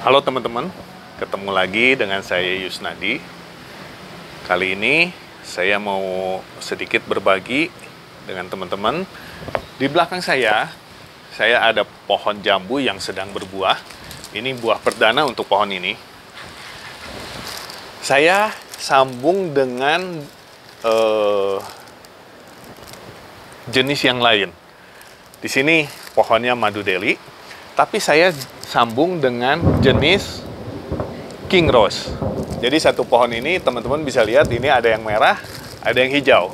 Halo teman-teman, ketemu lagi dengan saya Yusnadi. Kali ini saya mau sedikit berbagi dengan teman-teman. Di belakang saya ada pohon jambu yang sedang berbuah. Ini buah perdana untuk pohon ini. Saya sambung dengan jenis yang lain. Di sini pohonnya madu deli, tapi saya sambung dengan jenis King Rose. Jadi satu pohon ini teman-teman bisa lihat, ini ada yang merah, ada yang hijau.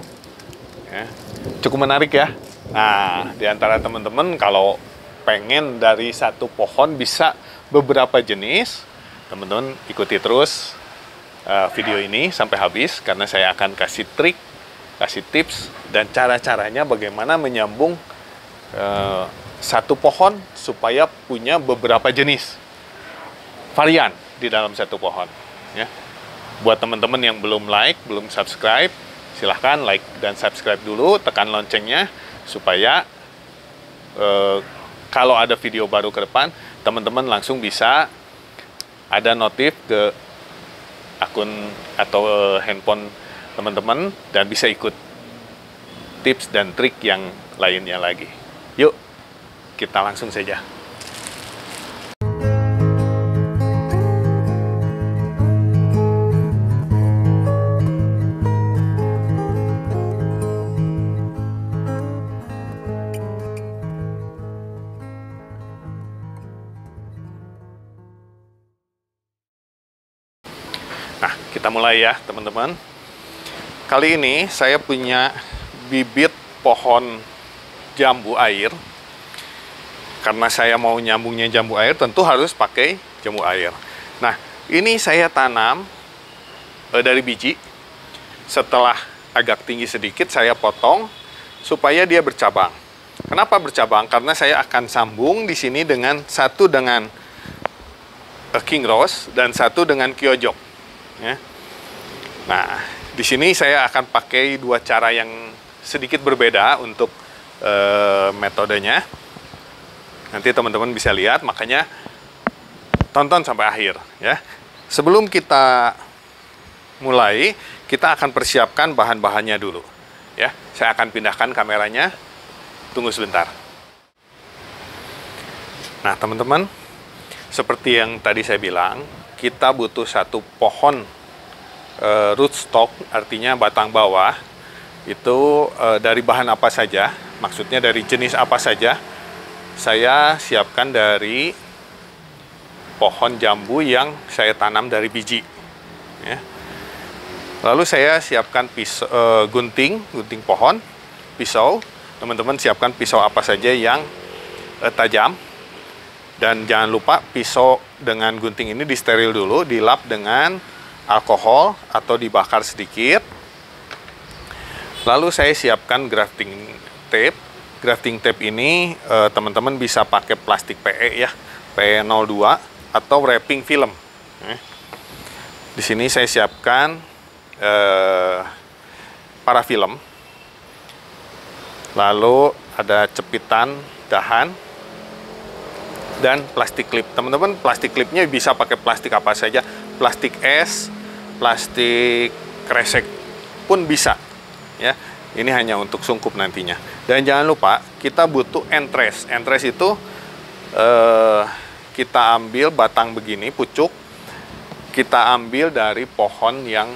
Ya, cukup menarik ya. Nah, di antara teman-teman kalau pengen dari satu pohon bisa beberapa jenis, teman-teman ikuti terus video ini sampai habis, karena saya akan kasih trik, kasih tips, dan cara-caranya bagaimana menyambung satu pohon supaya punya beberapa jenis varian di dalam satu pohon. Ya. Buat teman-teman yang belum like, belum subscribe, silahkan like dan subscribe dulu, tekan loncengnya supaya kalau ada video baru ke depan, teman-teman langsung bisa ada notif ke akun atau handphone teman-teman dan bisa ikut tips dan trik yang lainnya lagi. Yuk, kita langsung saja. Nah, kita mulai ya, teman-teman. Kali ini saya punya bibit pohon jambu air. Karena saya mau nyambungnya jambu air, tentu harus pakai jambu air. Nah, ini saya tanam dari biji. Setelah agak tinggi sedikit, saya potong supaya dia bercabang. Kenapa bercabang? Karena saya akan sambung di sini dengan satu dengan King Rose dan satu dengan Kyojok. Ya. Nah, di sini saya akan pakai dua cara yang sedikit berbeda untuk metodenya. Nanti teman-teman bisa lihat, makanya tonton sampai akhir ya. Sebelum kita mulai, kita akan persiapkan bahan-bahannya dulu ya. Saya akan pindahkan kameranya. Tunggu sebentar. Nah, teman-teman, seperti yang tadi saya bilang, kita butuh satu pohon rootstock, artinya batang bawah. Itu dari bahan apa saja, maksudnya dari jenis apa saja. Saya siapkan dari pohon jambu yang saya tanam dari biji. Ya. Lalu saya siapkan pisau, gunting pohon, pisau. Teman-teman siapkan pisau apa saja yang tajam. Dan jangan lupa pisau dengan gunting ini disteril dulu, dilap dengan alkohol atau dibakar sedikit. Lalu saya siapkan grafting tape. Grafting tape ini teman-teman bisa pakai plastik PE ya, PE02 atau wrapping film. Di sini saya siapkan parafilm. Lalu ada cepitan dahan dan plastik klip. Teman-teman, plastik klipnya bisa pakai plastik apa saja, plastik es, plastik kresek pun bisa. Ya, ini hanya untuk sungkup nantinya. Dan jangan lupa kita butuh entres. Entres itu kita ambil batang begini, pucuk. Kita ambil dari pohon yang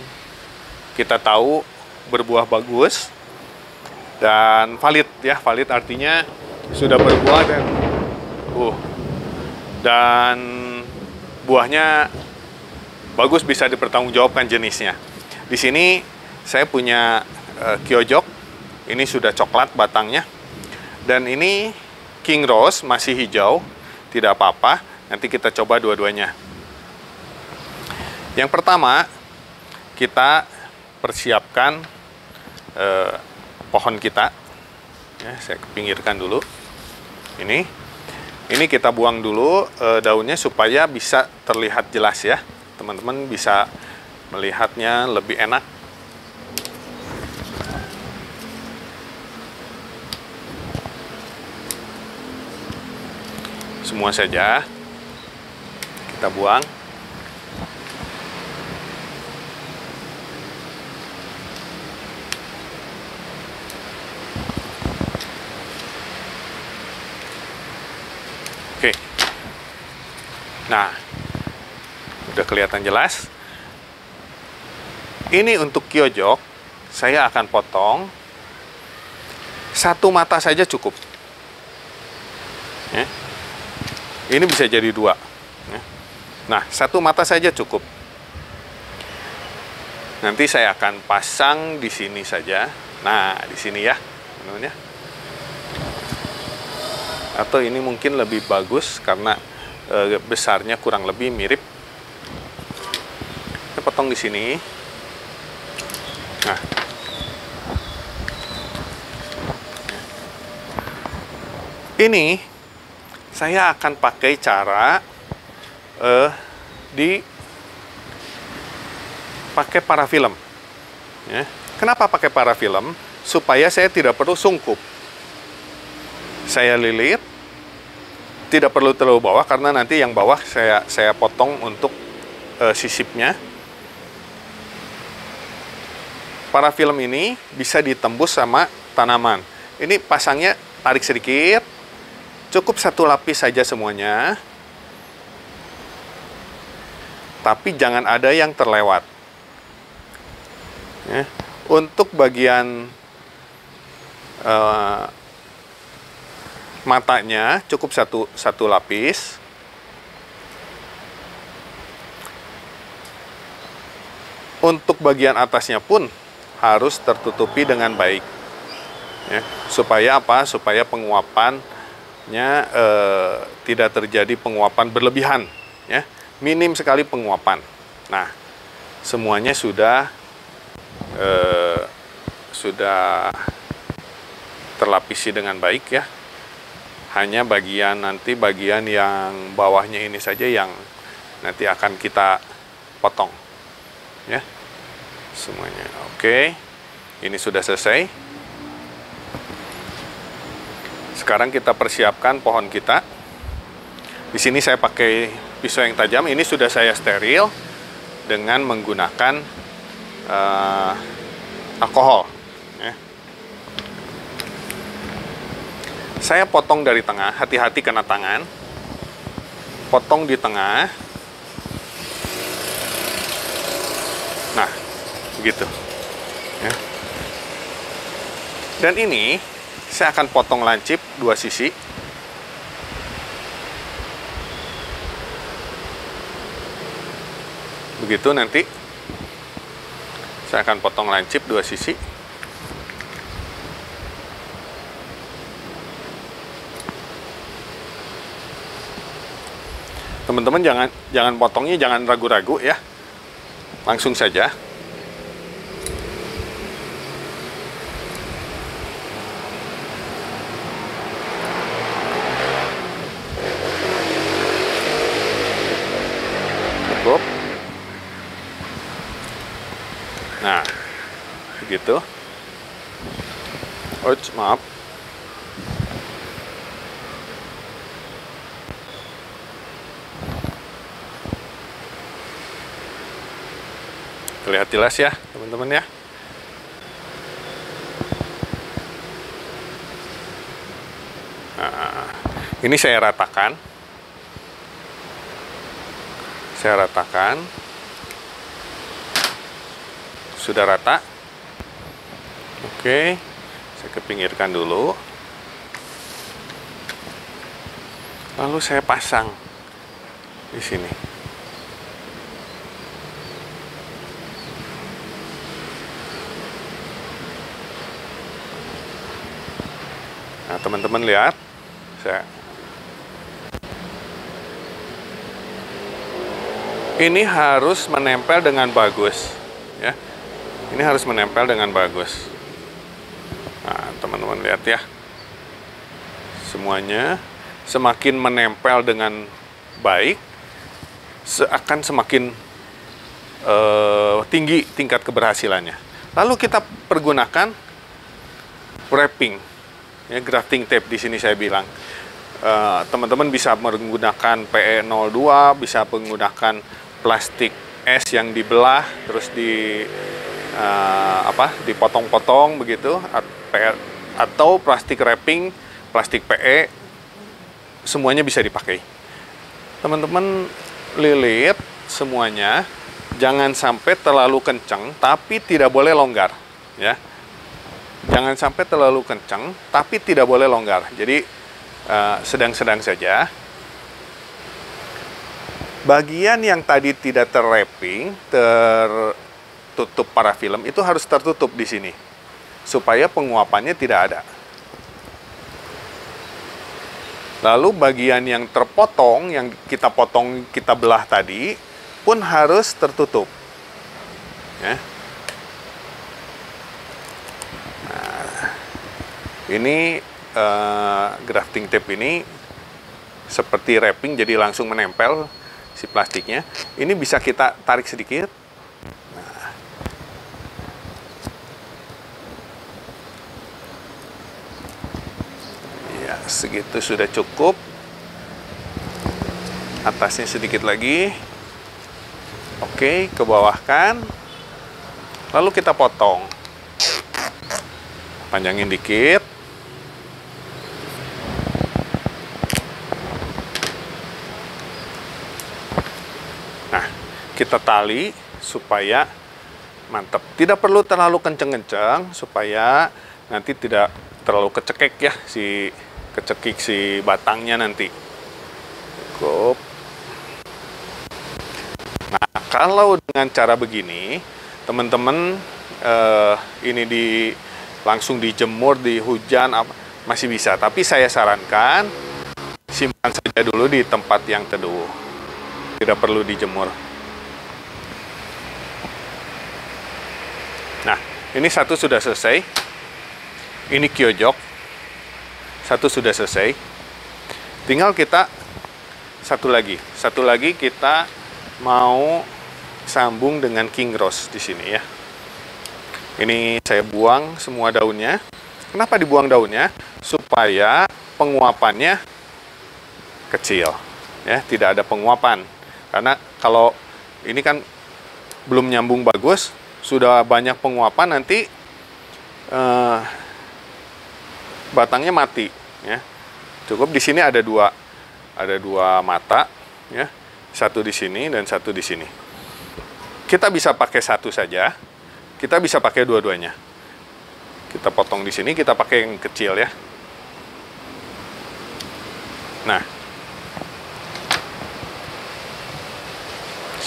kita tahu berbuah bagus dan valid ya. Valid artinya sudah berbuah dan buahnya bagus, bisa dipertanggungjawabkan jenisnya. Di sini saya punya Kyojok, ini sudah coklat batangnya, dan ini King Rose masih hijau, tidak apa-apa. Nanti kita coba dua-duanya. Yang pertama, kita persiapkan pohon kita. Ya, saya pinggirkan dulu. Ini kita buang dulu daunnya supaya bisa terlihat jelas ya. Teman-teman bisa melihatnya lebih enak. Semua saja kita buang. Oke. Nah, udah kelihatan jelas. Ini untuk kyojok, saya akan potong satu mata saja cukup. Ya. Ini bisa jadi dua. Ya. Nah, satu mata saja cukup. Nanti saya akan pasang di sini saja. Nah, di sini ya, teman-teman ya. Atau ini mungkin lebih bagus karena besarnya kurang lebih mirip. Saya potong di sini. Nah, ini saya akan pakai cara pakai parafilm. Ya. Kenapa pakai parafilm? Supaya saya tidak perlu sungkup. Saya lilit, tidak perlu terlalu bawah karena nanti yang bawah saya potong untuk sisipnya. Parafilm ini bisa ditembus sama tanaman. Ini pasangnya tarik sedikit, cukup satu lapis saja semuanya. Tapi jangan ada yang terlewat. Ya. Untuk bagian matanya cukup satu lapis. Untuk bagian atasnya pun harus tertutupi dengan baik. Ya, supaya apa? Supaya penguapannya tidak terjadi penguapan berlebihan. Ya, minim sekali penguapan. Nah, semuanya sudah terlapisi dengan baik ya. Hanya nanti bagian yang bawahnya ini saja yang nanti akan kita potong. Ya. Semuanya. Oke. Ini sudah selesai. Sekarang kita persiapkan pohon kita. Di sini saya pakai pisau yang tajam. Ini sudah saya steril dengan menggunakan alkohol. Ya. Saya potong dari tengah, hati-hati kena tangan. Potong di tengah. Nah, begitu. Ya. Dan ini saya akan potong lancip dua sisi. Begitu nanti. Saya akan potong lancip dua sisi. Teman-teman jangan potongnya jangan ragu-ragu ya. Langsung saja. Cukup. Nah, begitu. Ouch, maaf. Terlihat jelas ya, teman-teman ya. Nah, ini saya ratakan. Sudah rata. Oke, saya kepinggirkan dulu. Lalu saya pasang di sini. Nah, teman-teman lihat, Ini harus menempel dengan bagus, ya. Ini harus menempel dengan bagus. Nah, teman-teman lihat ya. Semuanya semakin menempel dengan baik, akan semakin tinggi tingkat keberhasilannya. Lalu kita pergunakan wrapping, ya, grafting tape di sini saya bilang. Teman-teman bisa menggunakan PE02, bisa menggunakan plastik es yang dibelah terus dipotong-potong begitu, atau plastik wrapping, plastik PE, semuanya bisa dipakai. Teman-teman lilit semuanya, jangan sampai terlalu kencang tapi tidak boleh longgar, ya. Jangan sampai terlalu kencang tapi tidak boleh longgar. Jadi sedang-sedang saja. Bagian yang tadi tidak terwrapping, tertutup parafilm, itu harus tertutup di sini supaya penguapannya tidak ada. Lalu bagian yang terpotong, yang kita potong, kita belah tadi, pun harus tertutup. Ya. Nah, ini grafting tape ini seperti wrapping, jadi langsung menempel si plastiknya. Ini bisa kita tarik sedikit. Nah. Ya, segitu sudah cukup. Atasnya sedikit lagi. Oke, ke bawah kan. Lalu kita potong. Panjangin dikit. Nah, kita tali supaya mantap. Tidak perlu terlalu kenceng-kenceng supaya nanti tidak terlalu kecekek ya, kecekik si batangnya nanti. Cukup. Nah, kalau dengan cara begini, teman-teman ini langsung dijemur di hujan masih bisa, tapi saya sarankan simpan saja dulu di tempat yang teduh. Tidak perlu dijemur. Nah, ini satu sudah selesai. Ini kyojok. Satu sudah selesai. Tinggal kita satu lagi. Satu lagi kita mau sambung dengan king rose di sini ya. Ini saya buang semua daunnya. Kenapa dibuang daunnya? Supaya penguapannya kecil. Ya, tidak ada penguapan. Karena kalau ini kan belum nyambung bagus, sudah banyak penguapan, nanti batangnya mati. Ya. Cukup di sini ada dua mata, ya, satu di sini dan satu di sini. Kita bisa pakai satu saja, kita bisa pakai dua-duanya. Kita potong di sini, kita pakai yang kecil ya. Nah.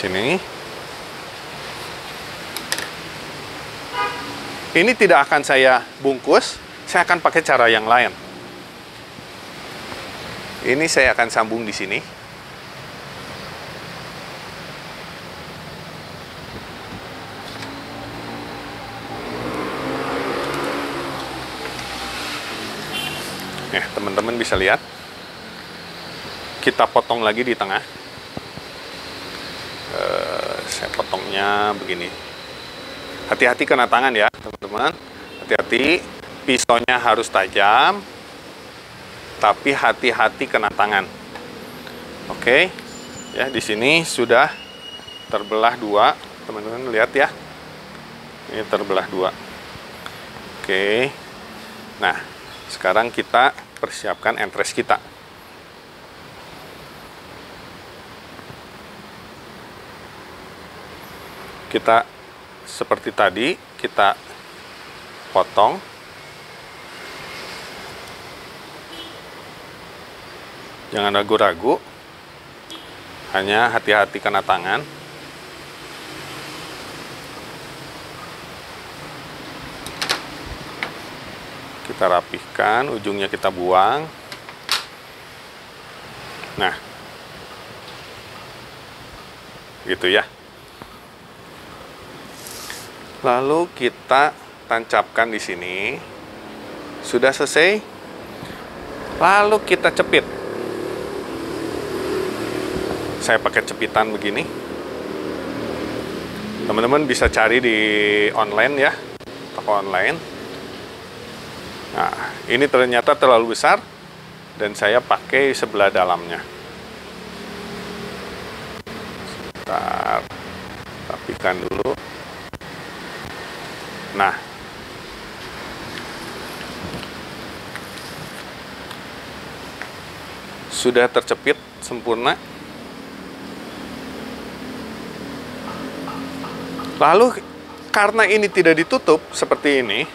Sini. Ini tidak akan saya bungkus, saya akan pakai cara yang lain. Ini saya akan sambung di sini. Nah, teman-teman bisa lihat. Kita potong lagi di tengah. Saya potongnya begini. Hati-hati kena tangan ya, teman-teman. Hati-hati, pisaunya harus tajam, tapi hati-hati kena tangan. Oke, ya di sini sudah terbelah dua, teman-teman lihat ya. Ini terbelah dua. Oke, nah sekarang kita persiapkan entres kita. Kita seperti tadi, kita potong. Jangan ragu-ragu, hanya hati-hati kena tangan. Kita rapihkan, ujungnya kita buang. Nah, gitu ya. Lalu kita tancapkan di sini. Sudah selesai. Lalu kita cepit. Saya pakai cepitan begini. Teman-teman bisa cari di online ya, toko online. Nah, ini ternyata terlalu besar dan saya pakai sebelah dalamnya. Sebentar, rapikan dulu. Nah, sudah tercepit sempurna. Lalu karena ini tidak ditutup seperti ini,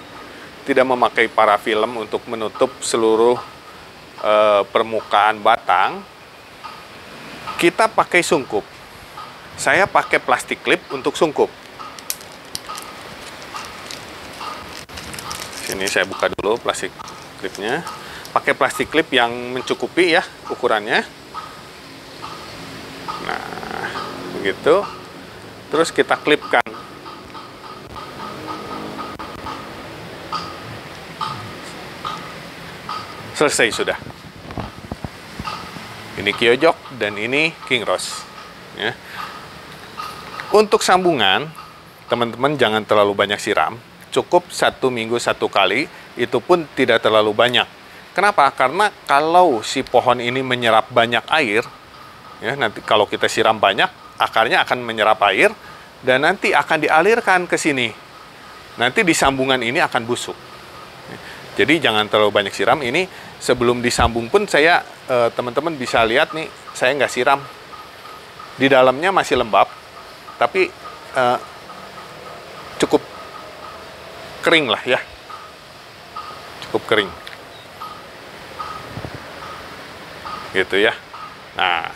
tidak memakai parafilm untuk menutup seluruh permukaan batang, kita pakai sungkup. Saya pakai plastik klip untuk sungkup. Sini saya buka dulu plastik klipnya. Pakai plastik klip yang mencukupi ya ukurannya. Nah, begitu. Terus kita klipkan. Selesai sudah. Ini Kyojok dan ini King Rose. Ya. Untuk sambungan, teman-teman jangan terlalu banyak siram. Cukup 1 minggu 1 kali, itu pun tidak terlalu banyak. Kenapa? Karena kalau si pohon ini menyerap banyak air, ya nanti kalau kita siram banyak, akarnya akan menyerap air dan nanti akan dialirkan ke sini. Nanti di sambungan ini akan busuk. Jadi jangan terlalu banyak siram. Ini sebelum disambung pun saya, teman-teman bisa lihat nih, saya nggak siram. Di dalamnya masih lembab, tapi cukup kering lah ya, cukup kering gitu ya. Nah,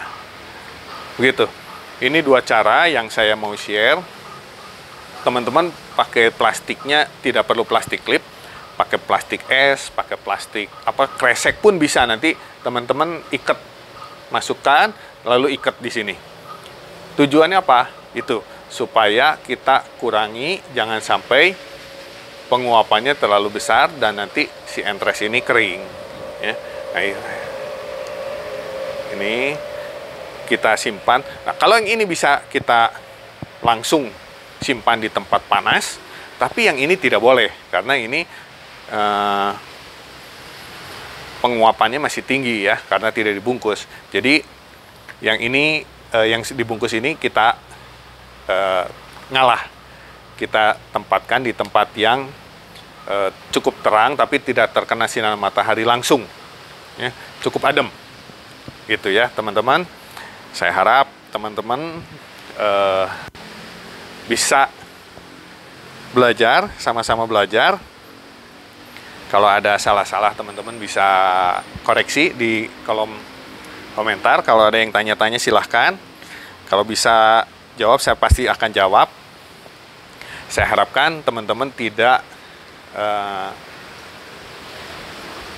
begitu. Ini 2 cara yang saya mau share. Teman-teman pakai plastiknya tidak perlu plastik klip, pakai plastik es, pakai plastik kresek pun bisa. Nanti teman-teman ikat, masukkan lalu ikat di sini. Tujuannya apa? Itu supaya kita kurangi, jangan sampai penguapannya terlalu besar dan nanti si entres ini kering ya. Nah, ini kita simpan. Nah, kalau yang ini bisa kita langsung simpan di tempat panas, tapi yang ini tidak boleh karena ini penguapannya masih tinggi ya, karena tidak dibungkus. Jadi yang ini yang dibungkus ini kita ngalah, kita tempatkan di tempat yang cukup terang tapi tidak terkena sinar matahari langsung ya, cukup adem gitu ya teman-teman. Saya harap teman-teman bisa belajar, sama-sama belajar. Kalau ada salah-salah teman-teman bisa koreksi di kolom komentar. Kalau ada yang tanya-tanya silahkan. Kalau bisa jawab, saya pasti akan jawab. Saya harapkan teman-teman tidak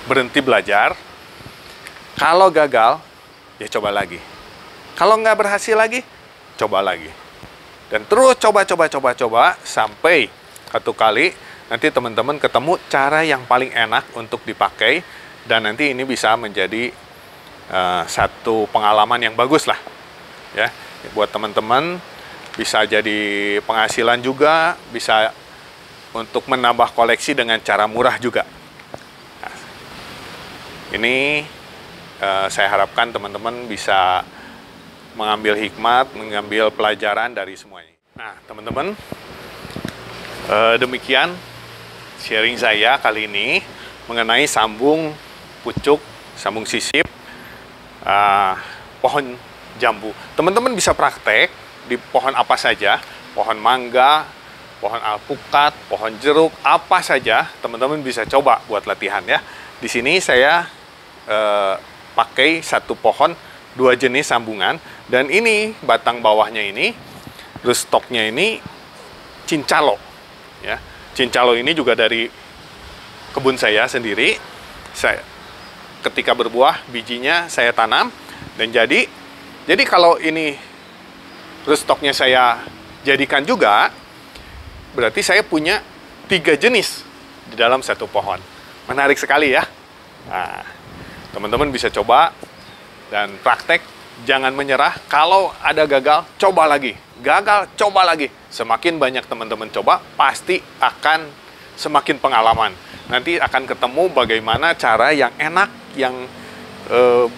berhenti belajar. Kalau gagal, ya coba lagi. Kalau nggak berhasil lagi, coba lagi. Dan terus coba sampai 1 kali nanti teman-teman ketemu cara yang paling enak untuk dipakai dan nanti ini bisa menjadi satu pengalaman yang bagus lah ya buat teman-teman. Bisa jadi penghasilan juga, bisa untuk menambah koleksi dengan cara murah juga. Nah, ini saya harapkan teman-teman bisa mengambil hikmat, mengambil pelajaran dari semuanya. Nah, teman-teman, demikian sharing saya kali ini mengenai sambung pucuk, sambung sisip, pohon jambu. Teman-teman bisa praktek di pohon apa saja, pohon mangga, pohon alpukat, pohon jeruk, apa saja, teman-teman bisa coba buat latihan ya. Di sini saya pakai 1 pohon 2 jenis sambungan, dan ini batang bawahnya ini, terus stoknya ini cincalo ya. Cincalo ini juga dari kebun saya sendiri. Saya ketika berbuah bijinya saya tanam dan jadi kalau ini terus stoknya saya jadikan juga, berarti saya punya 3 jenis di dalam satu pohon. Menarik sekali ya. Nah, teman-teman bisa coba dan praktek, jangan menyerah. Kalau ada gagal, coba lagi. Gagal, coba lagi. Semakin banyak teman-teman coba, pasti akan semakin pengalaman. Nanti akan ketemu bagaimana cara yang enak, yang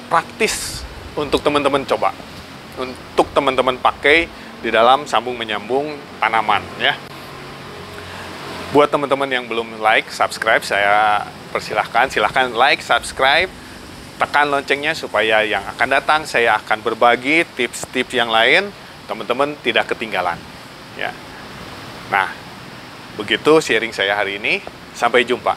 praktis untuk teman-teman coba. Untuk teman-teman pakai di dalam sambung menyambung tanaman ya. Buat teman-teman yang belum like, subscribe, saya persilahkan, silahkan like, subscribe, tekan loncengnya supaya yang akan datang saya akan berbagi tips-tips yang lain, teman-teman tidak ketinggalan ya. Nah, begitu sharing saya hari ini, sampai jumpa.